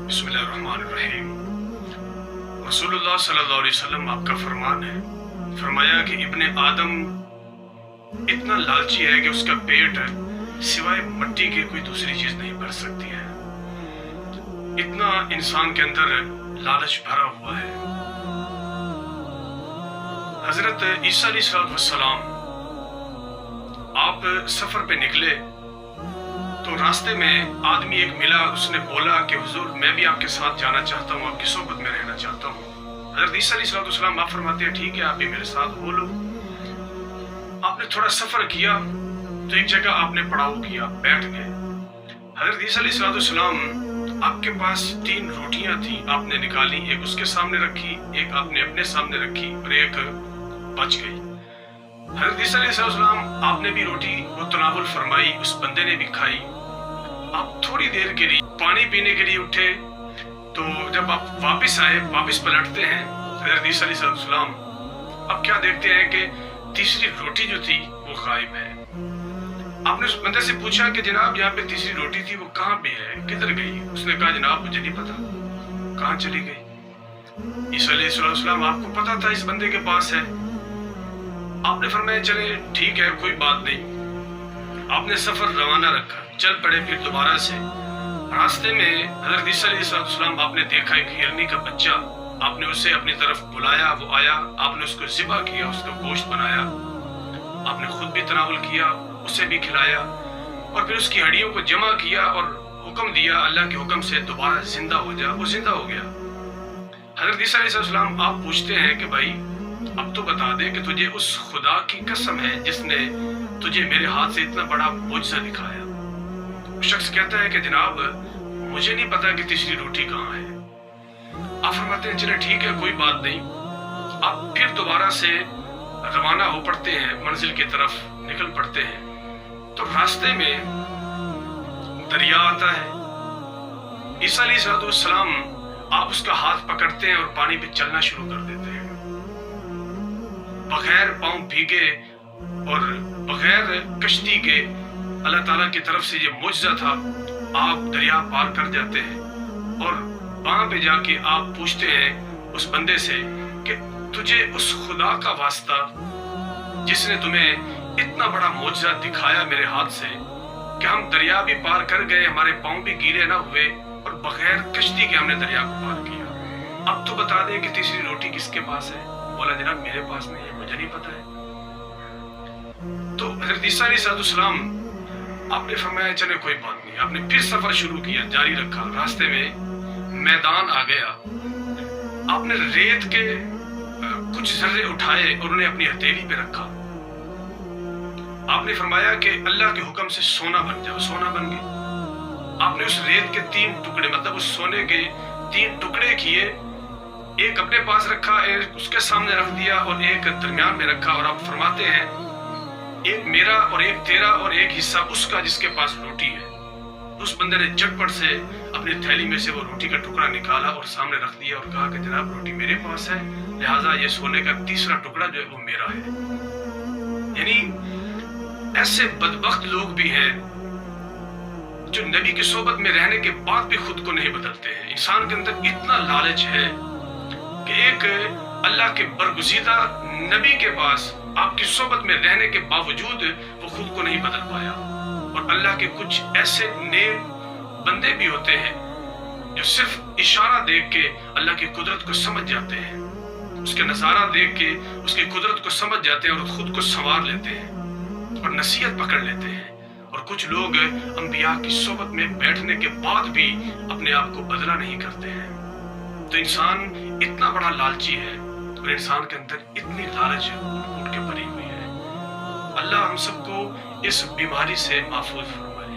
बिस्मिल्लाहिर्रहमानिर्रहीम। रसूलुल्लाह सल्लल्लाहु अलैहि वसल्लम आपका फरमान है, फरमाया कि इब्ने आदम इतना लालची है कि उसका पेट सिवाय मिट्टी के कोई दूसरी चीज नहीं भर सकती है। इतना इंसान के अंदर लालच भरा हुआ है। हजरत ईसा अलैहिस्सलाम आप सफर पे निकले तो रास्ते में आदमी एक मिला, उसने बोला कि हुजूर मैं भी आपके साथ जाना चाहता हूँ, आपकी सोबत में रहना चाहता हूँ। हजरत ईसा अलैहिस्सलाम आप फरमाते हैं ठीक है आप भी मेरे साथ बोलो। आपने थोड़ा सफर किया तो एक जगह आपने पड़ाव किया, बैठ गए। हजरत ईसा अलैहिस्सलाम आपके पास 3 रोटियां थी, आपने निकाली, एक उसके सामने रखी, एक आपने अपने सामने रखी और एक बच गई। हजरत ईसा अलैहिस्सलाम आपने भी रोटी वो तनावुल फरमाई, उस बंदे ने भी खाई। आप थोड़ी देर के लिए पानी पीने के लिए उठे तो जब आप वापस आए, वापस पलटते हैं हजरत ईसा अलैहिस्सलाम, अब क्या देखते हैं कि तीसरी रोटी जो थी वो गायब है। आपने उस बंदे से पूछा कि जनाब यहाँ पे तीसरी रोटी थी वो कहाँ पे है, किधर गई? उसने कहा जनाब मुझे नहीं पता, कहाँ चली गई? ईसा अलैहिस्सलाम आपको पता था इस बंदे के पास है। आपने फरमाया चले ठीक है कोई बात नहीं। आपने सफर रवाना रखा, चल पड़े। फिर दोबारा से रास्ते में हजरत ईसा अलैहिस्सलाम आपने देखा एक हिरनी का बच्चा, आपने उसे अपनी तरफ बुलाया, वो आया, आपने उसको ज़िबा किया, उसका गोश्त बनाया, आपने खुद भी तनावुल किया, उसे भी खिलाया और फिर उसकी हड्डियों को जमा किया और हुक्म दिया अल्लाह के हुक्म से दोबारा जिंदा हो जा। वो जिंदा हो गया। हजरत ईसा अलैहिस्सलाम आप पूछते हैं कि भाई अब तो बता दे कि तुझे उस खुदा की कसम है जिसने तुझे मेरे हाथ से इतना बड़ा मुआजिज़ा दिखाया। तो शख्स कहता है कि जनाब मुझे नहीं पता कि तीसरी रोटी कहाँ है। आप फरमाते हैं चले ठीक है कोई बात नहीं। आप फिर दोबारा से रवाना हो पड़ते हैं, मंजिल की तरफ निकल पड़ते हैं तो रास्ते में दरिया आता है। ईसा अलैहिस्सलाम आप उसका हाथ पकड़ते हैं और पानी पे चलना शुरू कर देते हैं। बगैर पांव भीगे और बगैर कश्ती के अल्लाह ताला की तरफ से ये मुआजिज़ा था। आप दरिया पार कर जाते हैं और वहां पे जाके आप पूछते हैं उस बंदे से कि तुझे उस खुदा का वास्ता जिसने तुम्हें इतना बड़ा मुआजिज़ा दिखाया मेरे हाथ से कि हम दरिया भी पार कर गए, हमारे पांव भी गीले ना हुए और बगैर कश्ती के हमने दरिया को पार किया। अब तो बता दे कि तीसरी रोटी किसके पास है? बोला जनाब मेरे पास नहीं है, मुझे नहीं पता है। तो हजरत ईसा अलैहिस्सलाम आपने फरमाया चले कोई बात नहीं। आपने फिर सफर शुरू किया, जारी रखा। रास्ते में मैदान आ गया। आपने रेत के कुछ जर्रे उठाए और उन्हें अपनी हथेली पे रखा। आपने फरमाया कि अल्लाह के हुक्म से सोना बन जाओ, सोना बन गए। आपने उस रेत के 3 टुकड़े मतलब उस सोने के 3 टुकड़े किए, एक अपने पास रखा, एक उसके सामने रख दिया और एक दरमियान में रखा। और आप फरमाते हैं एक मेरा और एक तेरा और एक हिस्सा उसका जिसके पास रोटी है। उस बंदे ने झटपट से अपनी थैली में से वो रोटी का टुकड़ा निकाला और सामने रख दिया और कहा कि जनाब रोटी मेरे पास है, लिहाजा ये सोने का तीसरा टुकड़ा जो है वो मेरा है। यानी ऐसे बदबख्त लोग भी हैं जो नबी की सोबत में रहने के बाद भी खुद को नहीं बदलते हैं। इंसान के अंदर इतना लालच है कि एक अल्लाह के बरगुज़ीदा नबी के पास आपकी सोबत में रहने के बावजूद वो खुद को नहीं बदल पाया। और अल्लाह के कुछ ऐसे नेक बंदे भी होते हैं जो सिर्फ इशारा देख के अल्लाह की कुदरत को समझ जाते हैं, उसके नज़ारा देख के उसकी कुदरत को समझ जाते हैं और खुद को संवार लेते हैं और नसीहत पकड़ लेते हैं। और कुछ लोग अंबिया की सोबत में बैठने के बाद भी अपने आप को बदला नहीं करते हैं। तो इंसान इतना बड़ा लालची है और इंसान के अंदर इतनी लालच उठ के भरी हुई है। अल्लाह हम सबको इस बीमारी से महफूज फरमाए।